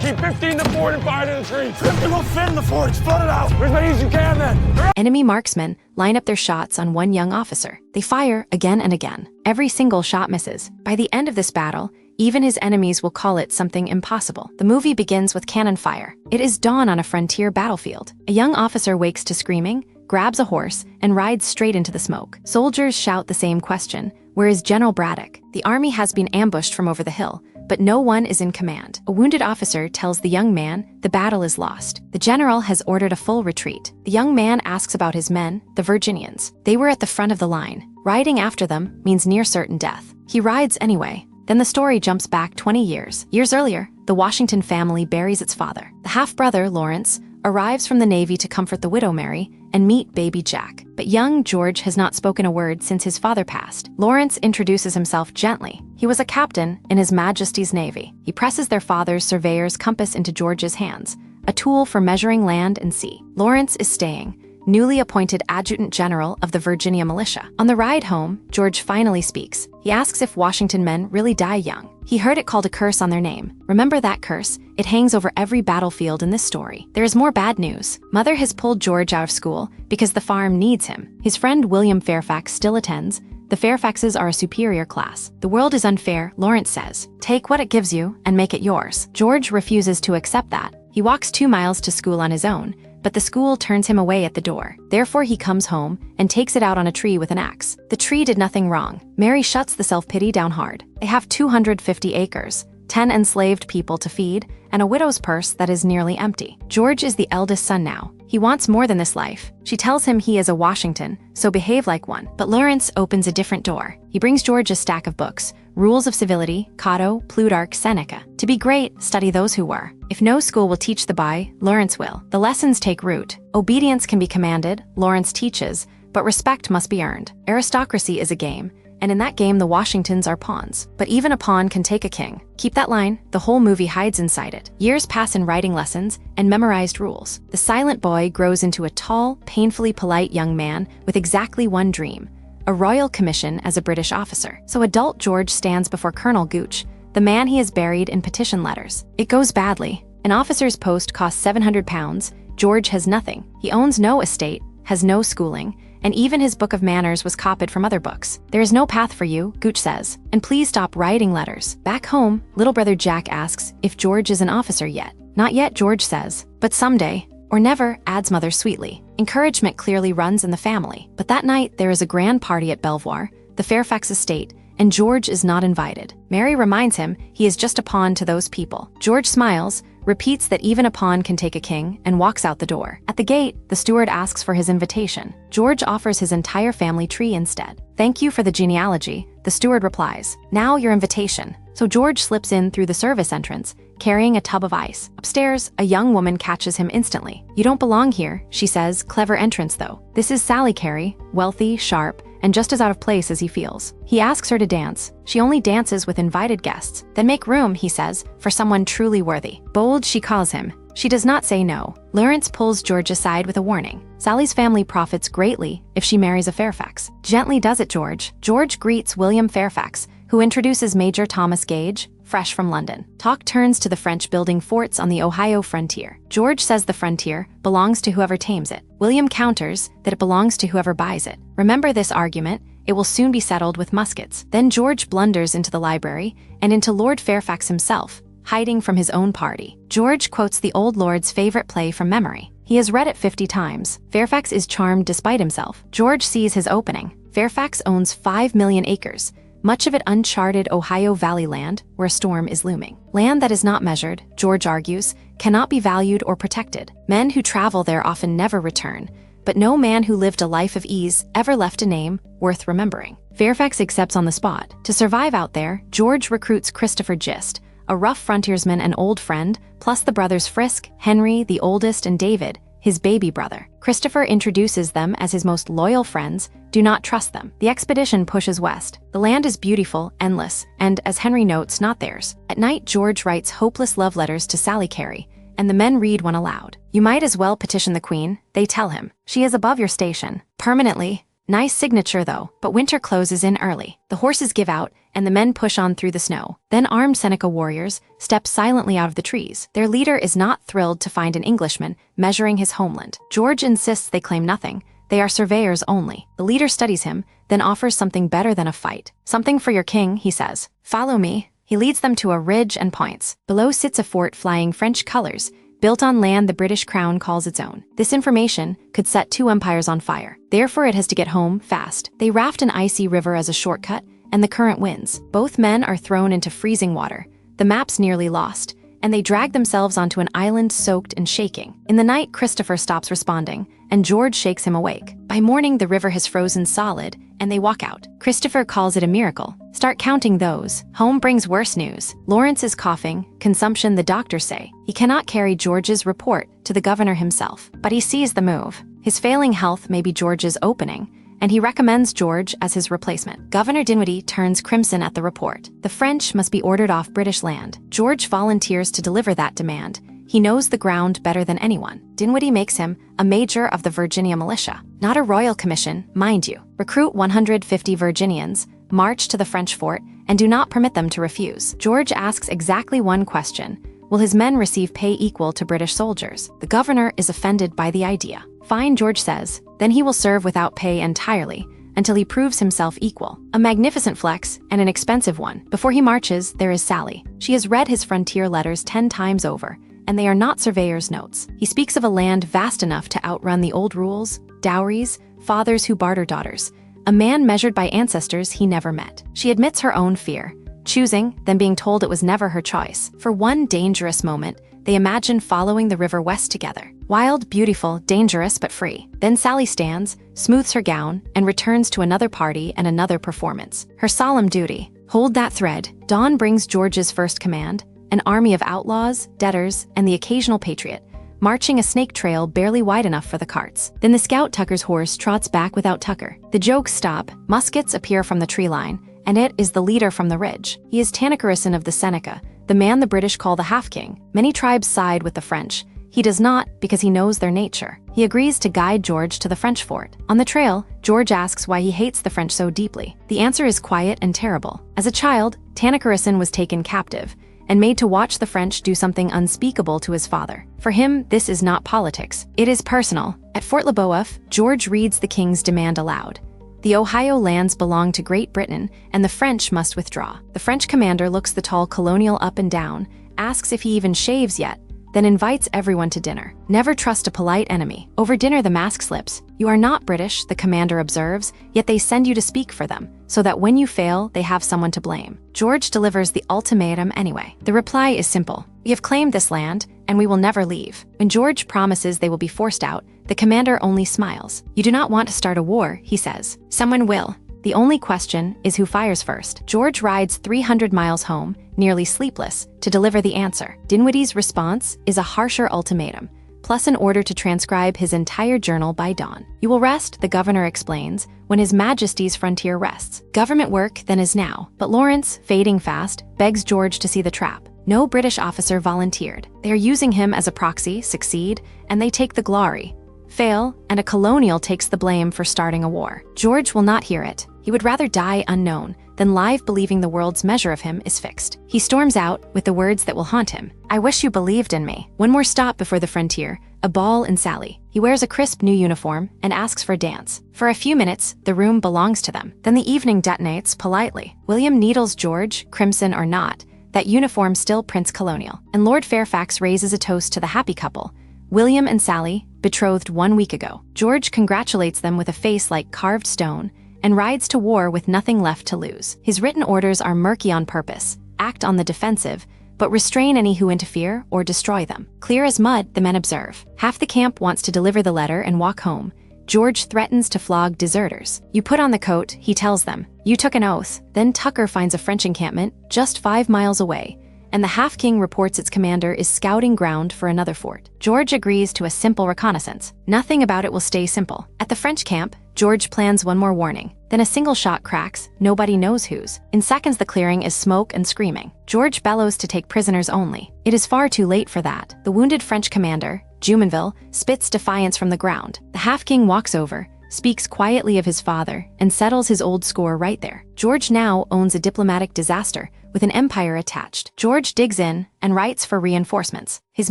Keep 15 to fort and fire to the trees. 50 will fit in the fort. Flood it out. As many as you can, then. Enemy marksmen line up their shots on one young officer. They fire again and again. Every single shot misses. By the end of this battle, even his enemies will call it something impossible. The movie begins with cannon fire. It is dawn on a frontier battlefield. A young officer wakes to screaming, grabs a horse, and rides straight into the smoke. Soldiers shout the same question: where is General Braddock? The army has been ambushed from over the hill, but no one is in command. A wounded officer tells the young man the battle is lost. The general has ordered a full retreat. The young man asks about his men, the Virginians. They were at the front of the line. Riding after them means near certain death. He rides anyway. Then the story jumps back 20 years. Years earlier, the Washington family buries its father. The half-brother, Lawrence, arrives from the Navy to comfort the widow Mary and meet baby Jack. But young George has not spoken a word since his father passed. Lawrence introduces himself gently. He was a captain in His Majesty's Navy. He presses their father's surveyor's compass into George's hands, a tool for measuring land and sea. Lawrence is staying, newly appointed Adjutant General of the Virginia Militia. On the ride home, George finally speaks. He asks if Washington men really die young. He heard it called a curse on their name. Remember that curse? It hangs over every battlefield in this story. There is more bad news. Mother has pulled George out of school because the farm needs him. His friend William Fairfax still attends. The Fairfaxes are a superior class. The world is unfair, Lawrence says. Take what it gives you and make it yours. George refuses to accept that. He walks 2 miles to school on his own, but the school turns him away at the door. Therefore, he comes home and takes it out on a tree with an axe. The tree did nothing wrong. Mary shuts the self-pity down hard. They have 250 acres, 10 enslaved people to feed, and a widow's purse that is nearly empty. George is the eldest son now. He wants more than this life. She tells him he is a Washington, so behave like one. But Lawrence opens a different door. He brings George a stack of books: Rules of Civility, Cato, Plutarch, Seneca. To be great, study those who were. If no school will teach the by, Lawrence will. The lessons take root. Obedience can be commanded, Lawrence teaches, but respect must be earned. Aristocracy is a game, and in that game the Washingtons are pawns. But even a pawn can take a king. Keep that line, the whole movie hides inside it. Years pass in writing lessons and memorized rules. The silent boy grows into a tall, painfully polite young man with exactly one dream: a royal commission as a British officer. So adult George stands before Colonel Gooch, the man he has buried in petition letters. It goes badly. An officer's post costs £700. George has nothing. He owns no estate, has no schooling, and even his book of manners was copied from other books. There is no path for you, Gooch says, and please stop writing letters. Back home, little brother Jack asks if George is an officer yet. Not yet, George says, but someday. Or never, adds mother sweetly. Encouragement clearly runs in the family. But that night, there is a grand party at Belvoir, the Fairfax estate, and George is not invited. Mary reminds him he is just a pawn to those people. George smiles, repeats that even a pawn can take a king, and walks out the door. At the gate, the steward asks for his invitation. George offers his entire family tree instead. Thank you for the genealogy, the steward replies. Now your invitation. So George slips in through the service entrance, carrying a tub of ice. Upstairs, a young woman catches him instantly. You don't belong here, she says, clever entrance though. This is Sally Carey, wealthy, sharp, and just as out of place as he feels. He asks her to dance. She only dances with invited guests. Then make room, he says, for someone truly worthy. Bold, she calls him. She does not say no. Lawrence pulls George aside with a warning. Sally's family profits greatly if she marries a Fairfax. Gently does it, George. George greets William Fairfax, who introduces Major Thomas Gage, fresh from London. Talk turns to the French building forts on the Ohio frontier. George says the frontier belongs to whoever tames it. William counters that it belongs to whoever buys it. Remember this argument, it will soon be settled with muskets. Then George blunders into the library and into Lord Fairfax himself, hiding from his own party. George quotes the old lord's favorite play from memory. He has read it 50 times. Fairfax is charmed despite himself. George sees his opening. Fairfax owns 5 million acres, much of it uncharted Ohio Valley land where a storm is looming. Land that is not measured, George argues, cannot be valued or protected. Men who travel there often never return, but no man who lived a life of ease ever left a name worth remembering. Fairfax accepts on the spot. To survive out there, George recruits Christopher Gist, a rough frontiersman and old friend, plus the brothers Frisk, Henry, the oldest, and David, his baby brother. Christopher introduces them as his most loyal friends. Do not trust them. The expedition pushes west. The land is beautiful, endless, and, as Henry notes, not theirs. At night, George writes hopeless love letters to Sally Carey, and the men read one aloud. You might as well petition the Queen, they tell him. She is above your station. Permanently. Nice signature though, but winter closes in early. The horses give out, and the men push on through the snow. Then armed Seneca warriors step silently out of the trees. Their leader is not thrilled to find an Englishman measuring his homeland. George insists they claim nothing. They are surveyors only. The leader studies him, then offers something better than a fight. Something for your king, he says. Follow me. He leads them to a ridge and points. Below sits a fort flying French colors, built on land the British crown calls its own. This information could set two empires on fire. Therefore, it has to get home fast. They raft an icy river as a shortcut, and the current wins. Both men are thrown into freezing water. The map's nearly lost, and they drag themselves onto an island soaked and shaking. In the night, Christopher stops responding, and George shakes him awake. By morning, the river has frozen solid, and they walk out. Christopher calls it a miracle. Start counting those. Home brings worse news. Lawrence is coughing, consumption the doctors say. He cannot carry George's report to the governor himself, but he sees the move. His failing health may be George's opening, and he recommends George as his replacement. Governor Dinwiddie turns crimson at the report. The French must be ordered off British land. George volunteers to deliver that demand. He knows the ground better than anyone. Dinwiddie makes him a major of the Virginia militia. Not a royal commission, mind you. Recruit 150 Virginians, march to the French fort, and do not permit them to refuse. George asks exactly one question. Will his men receive pay equal to British soldiers? The governor is offended by the idea. Fine, George says. Then he will serve without pay entirely, until he proves himself equal. A magnificent flex, and an expensive one. Before he marches, there is Sally. She has read his frontier letters 10 times over, and they are not surveyor's notes. He speaks of a land vast enough to outrun the old rules, dowries, fathers who barter daughters, a man measured by ancestors he never met. She admits her own fear, choosing, then being told it was never her choice. For one dangerous moment, they imagine following the river west together. Wild, beautiful, dangerous, but free. Then Sally stands, smooths her gown, and returns to another party and another performance. Her solemn duty. Hold that thread. Dawn brings George's first command, an army of outlaws, debtors, and the occasional patriot, marching a snake trail barely wide enough for the carts. Then the scout Tucker's horse trots back without Tucker. The jokes stop, muskets appear from the tree line, and it is the leader from the ridge. He is Tanacharison of the Seneca, the man the British call the half-king. Many tribes side with the French. He does not, because he knows their nature. He agrees to guide George to the French fort. On the trail, George asks why he hates the French so deeply. The answer is quiet and terrible. As a child, Tanacharison was taken captive, and made to watch the French do something unspeakable to his father. For him, this is not politics. It is personal. At Fort Le Boeuf, George reads the king's demand aloud. The Ohio lands belong to Great Britain, and the French must withdraw. The French commander looks the tall colonial up and down, asks if he even shaves yet, then invites everyone to dinner. Never trust a polite enemy. Over dinner, the mask slips. You are not British, the commander observes, yet they send you to speak for them, so that when you fail, they have someone to blame. George delivers the ultimatum anyway. The reply is simple. We have claimed this land, and we will never leave. When George promises they will be forced out, the commander only smiles. You do not want to start a war, he says. Someone will. The only question is who fires first. George rides 300 miles home, nearly sleepless, to deliver the answer. Dinwiddie's response is a harsher ultimatum, plus an order to transcribe his entire journal by dawn. You will rest, the governor explains, when His Majesty's frontier rests. Government work then is now, but Lawrence, fading fast, begs George to see the trap. No British officer volunteered. They are using him as a proxy, succeed, and they take the glory. Fail, and a colonial takes the blame for starting a war. George will not hear it. He would rather die unknown than live believing the world's measure of him is fixed. He storms out with the words that will haunt him. I wish you believed in me. One more stop before the frontier, a ball in Sally. He wears a crisp new uniform and asks for a dance. For a few minutes, the room belongs to them. Then the evening detonates politely. William needles George, crimson or not. That uniform still prints colonial. And Lord Fairfax raises a toast to the happy couple, William and Sally, betrothed 1 week ago. George congratulates them with a face like carved stone and rides to war with nothing left to lose. His written orders are murky on purpose. Act on the defensive, but restrain any who interfere or destroy them. Clear as mud, the men observe. Half the camp wants to deliver the letter and walk home. George threatens to flog deserters. You put on the coat, he tells them. You took an oath. Then Tucker finds a French encampment just 5 miles away, and the Half-King reports its commander is scouting ground for another fort. George agrees to a simple reconnaissance. Nothing about it will stay simple. At the French camp, George plans one more warning. Then a single shot cracks, nobody knows whose. In seconds the clearing is smoke and screaming. George bellows to take prisoners only. It is far too late for that. The wounded French commander, Jumonville, spits defiance from the ground. The Half-King walks over, speaks quietly of his father, and settles his old score right there. George now owns a diplomatic disaster with an empire attached. George digs in and writes for reinforcements. His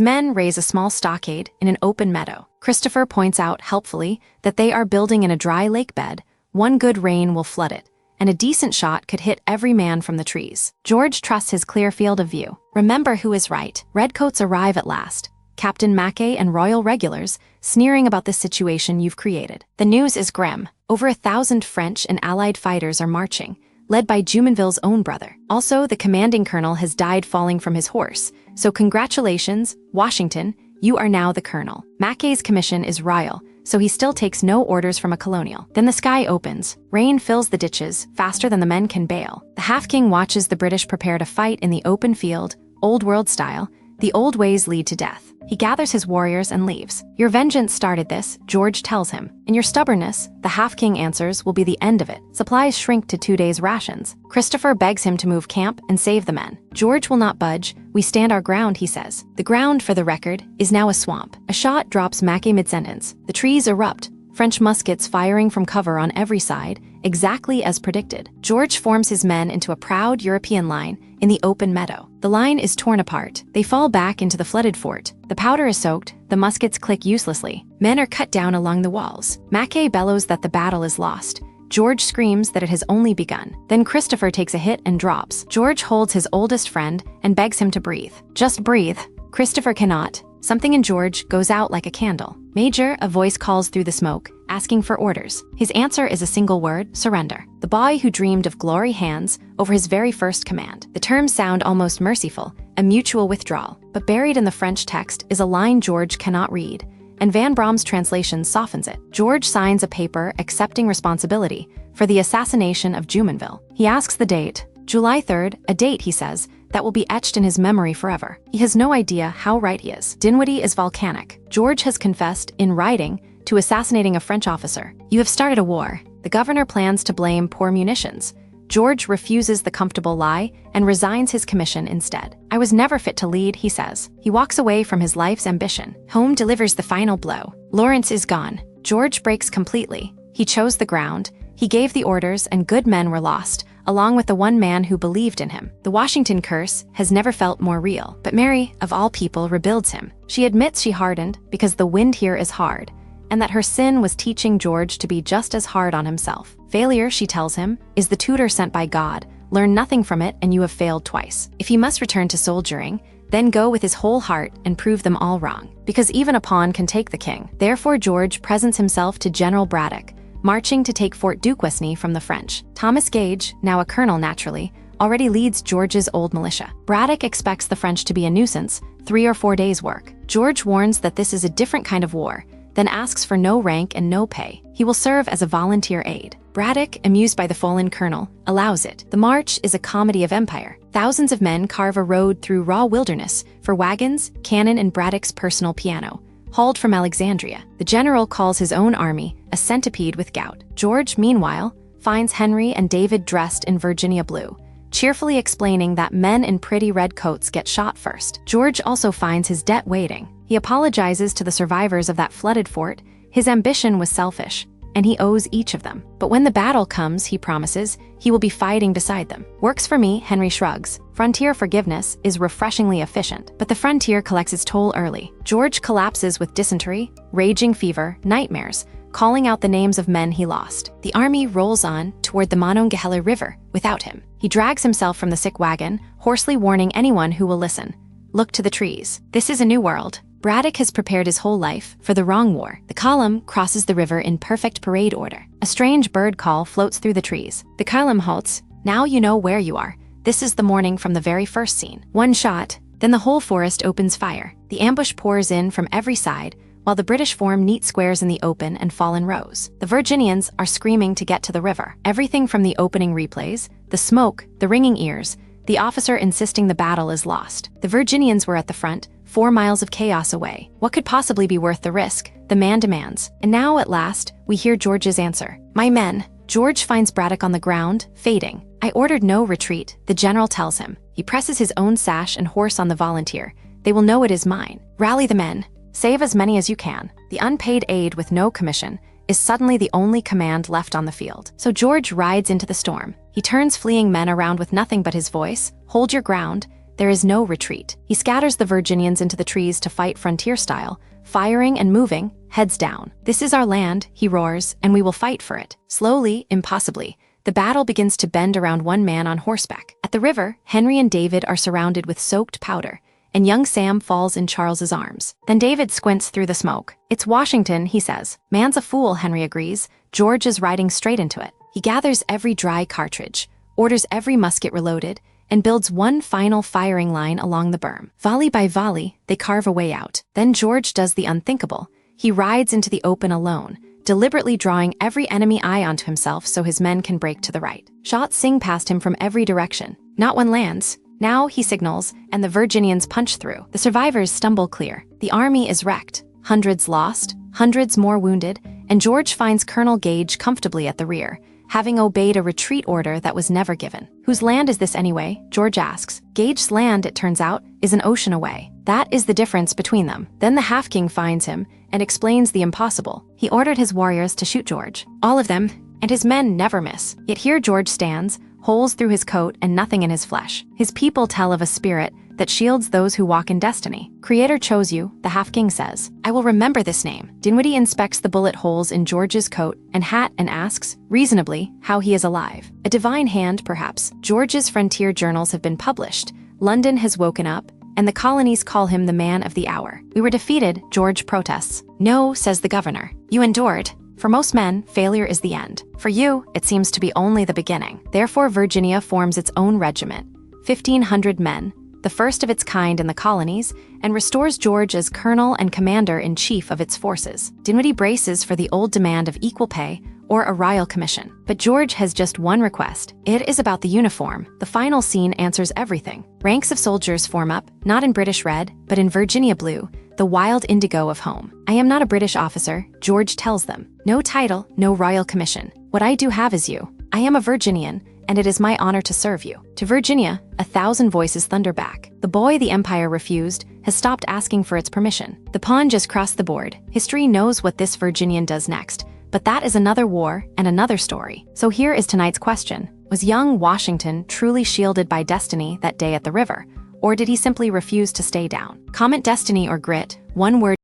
men raise a small stockade in an open meadow. Christopher points out helpfully that they are building in a dry lake bed. One good rain will flood it, and a decent shot could hit every man from the trees. George trusts his clear field of view. Remember who is right. Redcoats arrive at last. Captain Mackay and Royal Regulars, sneering about the situation you've created. The news is grim. Over 1,000 French and Allied fighters are marching, led by Jumonville's own brother. Also, the commanding colonel has died falling from his horse, so congratulations, Washington, you are now the colonel. Mackay's commission is royal, so he still takes no orders from a colonial. Then the sky opens. Rain fills the ditches, faster than the men can bail. The half-king watches the British prepare to fight in the open field, old world style. The old ways lead to death. He gathers his warriors and leaves. Your vengeance started this, George tells him. And your stubbornness, the half-king answers, will be the end of it. Supplies shrink to 2 days' rations. Christopher begs him to move camp and save the men. George will not budge. We stand our ground, he says. The ground, for the record, is now a swamp. A shot drops Mackay mid-sentence. The trees erupt. French muskets firing from cover on every side, exactly as predicted. George forms his men into a proud European line in the open meadow. The line is torn apart. They fall back into the flooded fort. The powder is soaked. The muskets click uselessly. Men are cut down along the walls. Mackay bellows that the battle is lost. George screams that it has only begun. Then Christopher takes a hit and drops. George holds his oldest friend and begs him to breathe. Just breathe. Christopher cannot. Something in George goes out like a candle. Major, a voice calls through the smoke, asking for orders. His answer is a single word: surrender. The boy who dreamed of glory hands over his very first command. The terms sound almost merciful, a mutual withdrawal. But buried in the French text is a line George cannot read, and Van Brom's translation softens it. George signs a paper accepting responsibility for the assassination of Jumonville. He asks the date, July 3rd, a date, he says, that will be etched in his memory forever. He has no idea how right he is. Dinwiddie is volcanic. George has confessed, in writing, to assassinating a French officer. You have started a war. The governor plans to blame poor munitions. George refuses the comfortable lie and resigns his commission instead. I was never fit to lead, he says. He walks away from his life's ambition. Home delivers the final blow. Lawrence is gone. George breaks completely. He chose the ground. He gave the orders, and good men were lost, along with the one man who believed in him. The Washington curse has never felt more real. But Mary, of all people, rebuilds him. She admits she hardened because the wind here is hard, and that her sin was teaching George to be just as hard on himself. Failure, she tells him, is the tutor sent by God. Learn nothing from it and you have failed twice. If he must return to soldiering, then go with his whole heart and prove them all wrong. Because even a pawn can take the king. Therefore George presents himself to General Braddock, marching to take Fort Duquesne from the French. Thomas Gage, now a colonel naturally, already leads George's old militia. Braddock expects the French to be a nuisance, 3 or 4 days' work. George warns that this is a different kind of war, then asks for no rank and no pay. He will serve as a volunteer aide. Braddock, amused by the fallen colonel, allows it. The march is a comedy of empire. Thousands of men carve a road through raw wilderness for wagons, cannon, and Braddock's personal piano, hauled from Alexandria. The general calls his own army a centipede with gout. George, meanwhile, finds Henry and David dressed in Virginia blue, cheerfully explaining that men in pretty red coats get shot first. George also finds his debt waiting. He apologizes to the survivors of that flooded fort. His ambition was selfish, and he owes each of them. But when the battle comes, he promises, he will be fighting beside them. Works for me, Henry shrugs. Frontier forgiveness is refreshingly efficient, but the frontier collects its toll early. George collapses with dysentery, raging fever, nightmares, calling out the names of men he lost. The army rolls on toward the Monongahela River without him. He drags himself from the sick wagon, hoarsely warning anyone who will listen. Look to the trees. This is a new world. Braddock has prepared his whole life for the wrong war. The column crosses the river in perfect parade order. A strange bird call floats through the trees. The column halts. Now you know where you are. This is the morning from the very first scene. One shot, then the whole forest opens fire. The ambush pours in from every side, while the British form neat squares in the open and fall in rows. The Virginians are screaming to get to the river. Everything from the opening replays, the smoke, the ringing ears, the officer insisting the battle is lost. The Virginians were at the front, 4 miles of chaos away. What could possibly be worth the risk? The man demands. And now, at last, we hear George's answer. My men. George finds Braddock on the ground, fading. I ordered no retreat, the general tells him. He presses his own sash and horse on the volunteer. They will know it is mine. Rally the men. Save as many as you can. The unpaid aide with no commission is suddenly the only command left on the field. So George rides into the storm. He turns fleeing men around with nothing but his voice. Hold your ground. There is no retreat. He scatters the Virginians into the trees to fight frontier style, firing and moving, heads down. This is our land, he roars, and we will fight for it. Slowly, impossibly, the battle begins to bend around one man on horseback. At the river, Henry and David are surrounded with soaked powder, and young Sam falls in Charles's arms. Then David squints through the smoke. It's Washington, he says. Man's a fool, Henry agrees. George is riding straight into it. He gathers every dry cartridge, orders every musket reloaded, and builds one final firing line along the berm. Volley by volley, they carve a way out. Then George does the unthinkable. He rides into the open alone, deliberately drawing every enemy eye onto himself so his men can break to the right. Shots sing past him from every direction. Not one lands. Now he signals, and the Virginians punch through. The survivors stumble clear. The army is wrecked. Hundreds lost, hundreds more wounded, and George finds Colonel Gage comfortably at the rear, having obeyed a retreat order that was never given. Whose land is this anyway? George asks. Gage's land, it turns out, is an ocean away. That is the difference between them. Then the half-king finds him and explains the impossible. He ordered his warriors to shoot George. All of them, and his men never miss. Yet here George stands, holes through his coat and nothing in his flesh. His people tell of a spirit that shields those who walk in destiny. Creator chose you, the half-king says. I will remember this name. Dinwiddie inspects the bullet holes in George's coat and hat and asks, reasonably, how he is alive. A divine hand, perhaps. George's frontier journals have been published. London has woken up, and the colonies call him the man of the hour. We were defeated, George protests. No, says the governor. You endured. For most men, failure is the end. For you, it seems to be only the beginning. Therefore, Virginia forms its own regiment, 1,500 men, the first of its kind in the colonies, and restores George as colonel and commander-in-chief of its forces. Dinwiddie braces for the old demand of equal pay or a royal commission. But George has just one request. It is about the uniform. The final scene answers everything. Ranks of soldiers form up, not in British red, but in Virginia blue, the wild indigo of home. I am not a British officer, George tells them. No title, no royal commission. What I do have is you. I am a Virginian, and it is my honor to serve you. To Virginia, 1,000 voices thunder back. The boy the empire refused has stopped asking for its permission. The pawn just crossed the board. History knows what this Virginian does next, but that is another war and another story. So here is tonight's question. Was young Washington truly shielded by destiny that day at the river, or did he simply refuse to stay down? Comment destiny or grit, one word